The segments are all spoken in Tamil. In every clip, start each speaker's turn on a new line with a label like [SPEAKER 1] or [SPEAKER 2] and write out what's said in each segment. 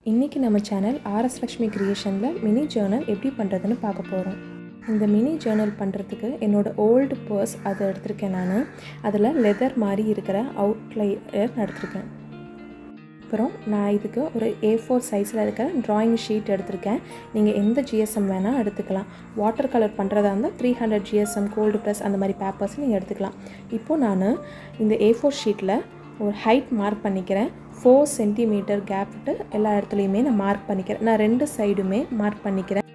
[SPEAKER 1] இன்றைக்கி நம்ம சேனல் rslakshmicreationல மினி ஜேர்னல் எப்படி பண்ணுறதுன்னு பார்க்க போகிறோம். இந்த மினி ஜேர்னல் பண்ணுறதுக்கு என்னோடய ஓல்டு பர்ஸ் அதை எடுத்திருக்கேன். நான் அதில் லெதர் மாதிரி இருக்கிற அவுட்லைனர் எடுத்திருக்கேன். அப்புறம் நான் இதுக்கு ஒரு A4 சைஸில் இருக்கிற ட்ராயிங் ஷீட் எடுத்திருக்கேன். நீங்கள் எந்த GSM வேணால் எடுத்துக்கலாம். வாட்டர் கலர் பண்ணுறதா இருந்தால் 300 GSM கோல்டு ப்ளஸ் அந்த மாதிரி பேப்பர்ஸ் நீங்கள் எடுத்துக்கலாம். இப்போது நான் இந்த A4 ஷீட்டில் ஒரு ஹைட் மார்க் பண்ணிக்கிறேன். 4 சென்டிமீட்டர் கேப் விட்டு எல்லா இடத்துலையுமே நான் மார்க் பண்ணிக்கிறேன். நான் 2 சைடுமே மார்க் பண்ணிக்கிறேன்.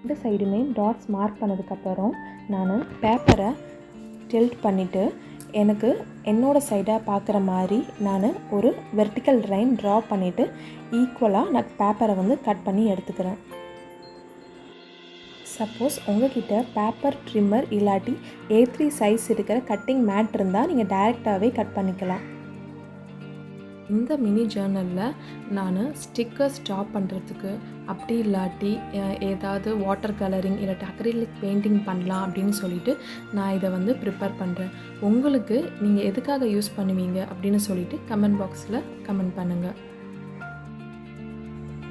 [SPEAKER 1] 2 சைடுமே டாட்ஸ் மார்க் பண்ணதுக்கப்புறம் நான் பேப்பரை டில்ட் பண்ணிவிட்டு எனக்கு என்னோடய சைடாக பார்க்குற மாதிரி நான் ஒரு வெர்டிக்கல் லைன் ட்ரா பண்ணிவிட்டு ஈக்குவலாக நான் பேப்பரை கட் பண்ணி எடுத்துக்கிறேன். சப்போஸ் உங்கள்கிட்ட பேப்பர் ட்ரிம்மர் இல்லாட்டி A3 சைஸ் இருக்கிற கட்டிங் மேட் இருந்தால் நீங்கள் டைரெக்டாகவே கட் பண்ணிக்கலாம். இந்த மினி ஜேர்னலில் நான் ஸ்டிக்கர்ஸ் ட்ரா பண்ணுறதுக்கு அப்படி இல்லாட்டி ஏதாவது வாட்டர் கலரிங் இல்லாட்டி அக்ரிலிக் பெயிண்டிங் பண்ணலாம் அப்படின்னு சொல்லிட்டு நான் இதை ப்ரிப்பேர் பண்ணுறேன். உங்களுக்கு நீங்கள் எதுக்காக யூஸ் பண்ணுவீங்க அப்படின்னு சொல்லிட்டு கமெண்ட் பாக்ஸில் கமெண்ட் பண்ணுங்கள்.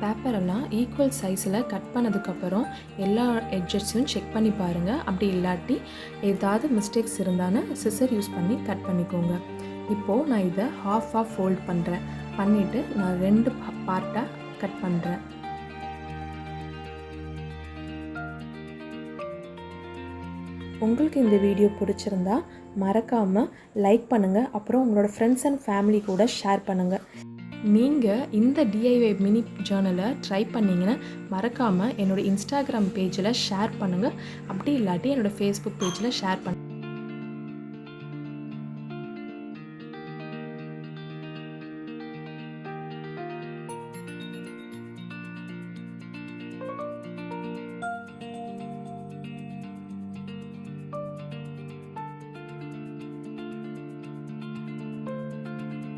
[SPEAKER 1] பேப்பரெல்லாம் ஈக்குவல் சைஸில் கட் பண்ணதுக்கப்புறம் எல்லா எட்ஜஸையும் செக் பண்ணி பாருங்கள். அப்படி இல்லாட்டி ஏதாவது மிஸ்டேக்ஸ் இருந்தான்னு சிசர் யூஸ் பண்ணி கட் பண்ணிக்கோங்க. இப்போது நான் இதை ஹாஃபாக ஃபோல்ட் பண்ணுறேன். பண்ணிவிட்டு நான் 2 பார்ட்டாக கட் பண்ணுறேன். உங்களுக்கு இந்த வீடியோ பிடிச்சிருந்தா மறக்காமல் லைக் பண்ணுங்கள். அப்புறம் உங்களோட ஃப்ரெண்ட்ஸ் அண்ட் ஃபேமிலி கூட ஷேர் பண்ணுங்கள். நீங்கள் இந்த DIY மினி ஜேர்னலை ட்ரை பண்ணிங்கன்னா மறக்காமல் என்னோடய இன்ஸ்டாகிராம் பேஜில் ஷேர் பண்ணுங்கள். அப்படி இல்லாட்டி என்னோடய ஃபேஸ்புக் பேஜில் ஷேர் பண்ணுங்கள்.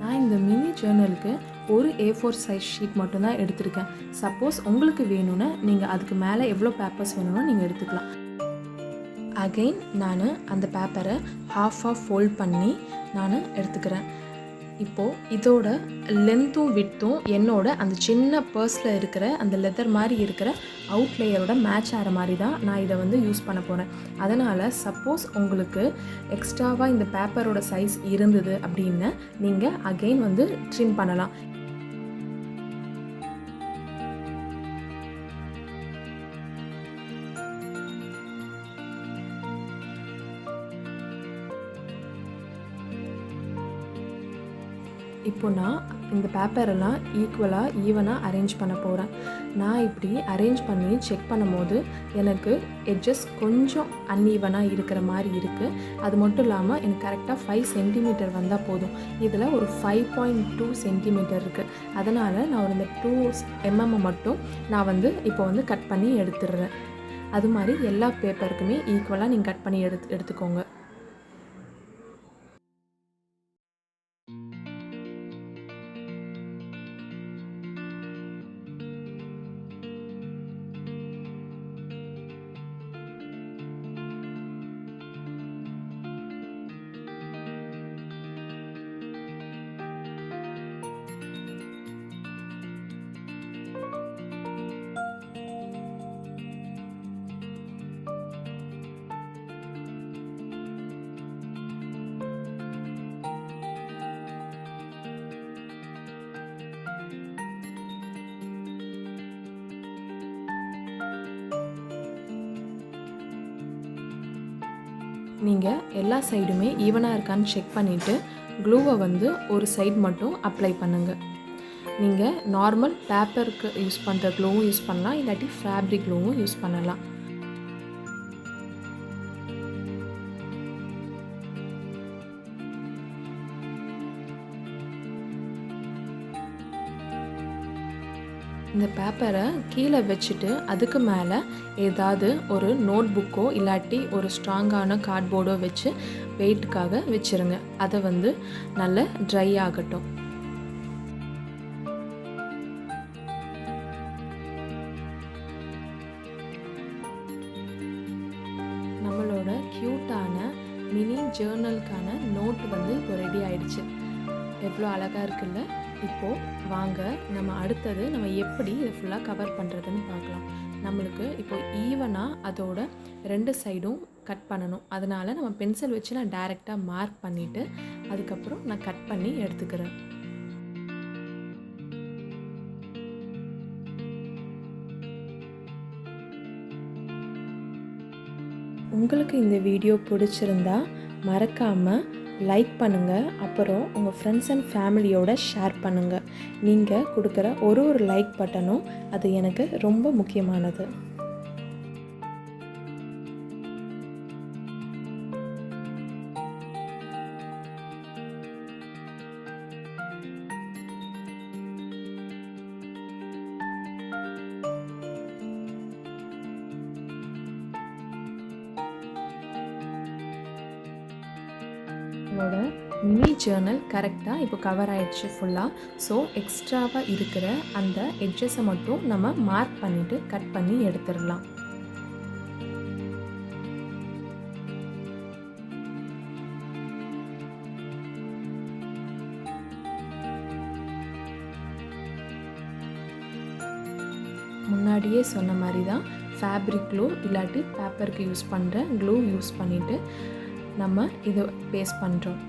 [SPEAKER 1] நான் இந்த மினி ஜேர்னலுக்கு ஒரு A4 சைஸ் ஷீட் மட்டும்தான் எடுத்திருக்கேன். சப்போஸ் உங்களுக்கு வேணும்னா நீங்கள் அதுக்கு மேலே எவ்வளோ பேப்பர்ஸ் வேணும்னோ நீங்கள் எடுத்துக்கலாம். அகெயின் நான் அந்த பேப்பரை ஹாஃபாக ஃபோல்ட் பண்ணி நான் எடுத்துக்கிறேன். இப்போது இதோட லென்த்தும் விட்த்தும் என்னோட அந்த சின்ன பர்ஸில் இருக்கிற அந்த லெதர் மாதிரி இருக்கிற அவுட்லேயரோட மேட்ச் ஆகிற மாதிரி தான் நான் இதை யூஸ் பண்ண போகிறேன். அதனால் சப்போஸ் உங்களுக்கு எக்ஸ்ட்ராவாக இந்த பேப்பரோட சைஸ் இருந்தது அப்படின்னு நீங்கள் அகெயின் ட்ரிம் பண்ணலாம். இப்போ நான் இந்த பேப்பரெல்லாம் ஈவனாக அரேஞ்ச் பண்ண போகிறேன். நான் இப்படி அரேஞ்ச் பண்ணி செக் பண்ணும்போது எனக்கு எட்ஜஸ் கொஞ்சம் அன்ஈவனாக இருக்கிற மாதிரி இருக்குது. அது மட்டும் இல்லாமல் எனக்கு கரெக்டாக 5 சென்டிமீட்டர் வந்தால் போதும். இதில் ஒரு 5.2 சென்டிமீட்டர் இருக்குது. அதனால் நான் ஒரு இந்த 2 mm மட்டும் நான் இப்போ கட் பண்ணி எடுத்துடுறேன். அது மாதிரி எல்லா பேப்பருக்குமே ஈக்குவலாக நீங்கள் கட் பண்ணி எடுத்துக்கோங்க. நீங்கள் எல்லா சைடுமே ஈவனாக இருக்கான்னு செக் பண்ணிவிட்டு க்ளூவை ஒரு சைடு மட்டும் அப்ளை பண்ணுங்கள். நீங்கள் நார்மல் பேப்பருக்கு யூஸ் பண்ணுற க்ளூவும் யூஸ் பண்ணலாம், இல்லாட்டி ஃபேப்ரிக் க்ளூவும் யூஸ் பண்ணலாம். இந்த பேப்பரை கீழே வச்சுட்டு அதுக்கு மேலே ஏதாவது ஒரு நோட் புக்கோ இல்லாட்டி ஒரு ஸ்ட்ராங்கான கார்ட்போர்டோ வச்சு வெயிட்டுக்காக வச்சுருங்க. அதை நல்லா ட்ரை ஆகட்டும். நம்மளோட க்யூட்டான மினி ஜேர்னலுக்கான நோட் இப்போ ரெடி ஆயிடுச்சு. எவ்வளோ அழகாக இருக்குல்ல. இப்போது வாங்க நம்ம அடுத்தது நம்ம எப்படி இதை ஃபுல்லாக கவர் பண்ணுறதுன்னு பார்க்கலாம். நம்மளுக்கு இப்போ ஈவனாக அதோட 2 சைடும் கட் பண்ணணும். அதனால் நம்ம பென்சில் வச்சு நான் டைரெக்டாக மார்க் பண்ணிவிட்டு அதுக்கப்புறம் நான் கட் பண்ணி எடுத்துக்கிறேன். உங்களுக்கு இந்த வீடியோ பிடிச்சிருந்தா மறக்காமல் லைக் பண்ணுங்கள். அப்புறம் உங்கள் ஃப்ரெண்ட்ஸ் அண்ட் ஃபேமிலியோட ஷேர் பண்ணுங்கள். நீங்கள் கொடுக்குற ஒரு லைக் பட்டனும் அது எனக்கு ரொம்ப முக்கியமானது. என்னோட மினி ஜேர்னல் கரெக்டாக இப்போ கவர் ஆகிடுச்சு ஃபுல்லாக. ஸோ எக்ஸ்ட்ராவாக இருக்கிற அந்த எட்ஜஸை மட்டும் நம்ம மார்க் பண்ணிவிட்டு கட் பண்ணி எடுத்துடலாம். முன்னாடியே சொன்ன மாதிரி தான் ஃபேப்ரிக் க்ளூ இல்லாட்டி பேப்பருக்கு யூஸ் பண்ணுற க்ளூ யூஸ் பண்ணிவிட்டு நம்ம இதை பேஸ்ட் பண்ணுறோம்.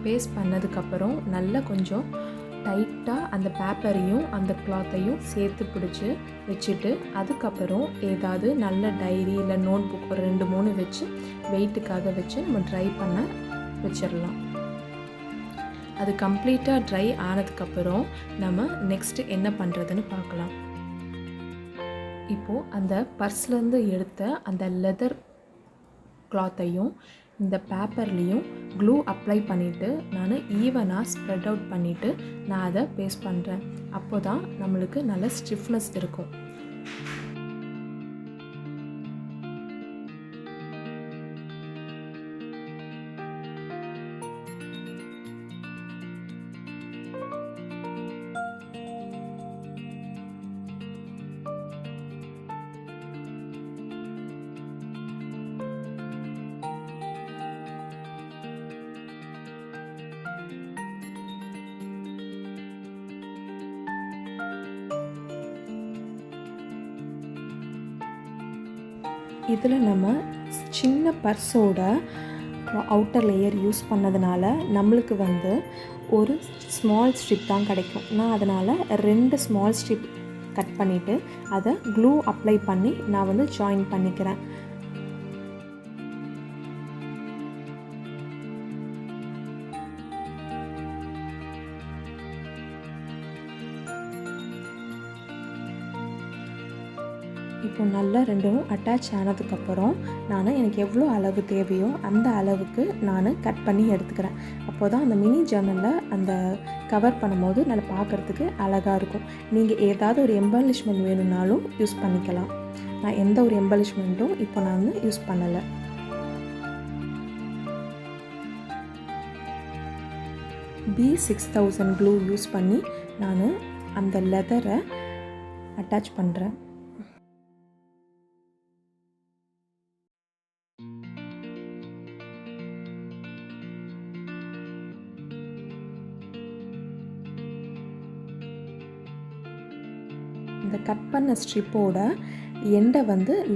[SPEAKER 1] பேஸ்ட் பண்ணதுக்கப்புறம் நல்லா கொஞ்சம் டைட்டாக அந்த பேப்பரையும் அந்த கிளாத்தையும் சேர்த்து பிடிச்சி வச்சுட்டு அதுக்கப்புறம் ஏதாவது நல்ல டைரி இல்லை நோட் புக் ஒரு 2-3 வச்சு வெயிட்டுக்காக வச்சு நம்ம ட்ரை பண்ண வச்சிடலாம். அது கம்ப்ளீட்டாக ட்ரை ஆனதுக்கப்புறம் நம்ம நெக்ஸ்ட்டு என்ன பண்ணுறதுன்னு பார்க்கலாம். இப்போது அந்த பர்ஸ்லேருந்து எடுத்த அந்த லெதர் கிளாத்தையும் இந்த பேப்பர்லேயும் க்ளூ அப்ளை பண்ணிவிட்டு நான் ஈவனாக ஸ்ப்ரெட் அவுட் பண்ணிவிட்டு நான் அதை பேஸ்ட் பண்ணுறேன். அப்போ தான் நம்மளுக்கு நல்ல ஸ்டிஃப்னஸ் இருக்கும். இதில் நம்ம சின்ன பர்ஸோட அவுட்டர் லேயர் யூஸ் பண்ணதுனால நம்மளுக்கு ஒரு ஸ்மால் ஸ்ட்ரிப் தான் கிடைக்கும். நான் அதனால் 2 ஸ்மால் ஸ்ட்ரிப் கட் பண்ணிவிட்டு அதை க்ளூ அப்ளை பண்ணி நான் ஜாயின் பண்ணிக்கிறேன். இப்போ நல்லா 2ம் அட்டாச் ஆனதுக்கப்புறம் நான் எனக்கு எவ்வளோ அளவு தேவையோ அந்த அளவுக்கு நான் கட் பண்ணி எடுத்துக்கிறேன். அப்போ தான் அந்த மினி ஜர்னலில் அந்த கவர் பண்ணும்போது நல்லா பார்க்குறதுக்கு அழகாக இருக்கும். நீங்கள் ஏதாவது ஒரு எம்பலிஷ்மெண்ட் வேணும்னாலும் யூஸ் பண்ணிக்கலாம். நான் எந்த ஒரு எம்பலிஷ்மெண்ட்டும் இப்போ நான் யூஸ் பண்ணலை. B6000 க்ளூ யூஸ் பண்ணி நான் அந்த லெதரை அட்டாச் பண்ணுறேன். இந்த கட் பண்ண ஸ்ட்ரிப்போட எண்டை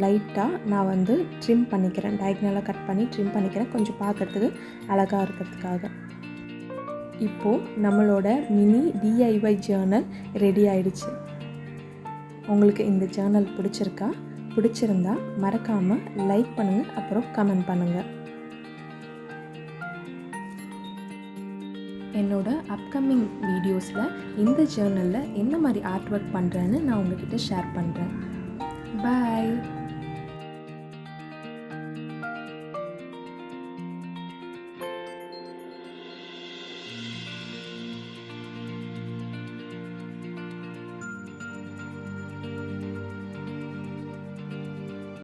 [SPEAKER 1] லைட்டாக நான் ட்ரிம் பண்ணிக்கிறேன். டயக்னலாக கட் பண்ணி ட்ரிம் பண்ணிக்கிறேன், கொஞ்சம் பார்க்குறதுக்கு அழகாக இருக்கிறதுக்காக. இப்போது நம்மளோட மினி DIY ஜேர்னல் ரெடி ஆயிடுச்சு. உங்களுக்கு இந்த ஜேர்னல் பிடிச்சிருந்தா மறக்காமல் லைக் பண்ணுங்கள், அப்புறம் கமெண்ட் பண்ணுங்கள். என்னோட அப்கமிங் வீடியோஸில் இந்த ஜேர்னலில் என்ன மாதிரி ஆர்ட் ஒர்க் பண்ணுறேன்னு நான் உங்கள்கிட்ட ஷேர் பண்ணுறேன். பாய்.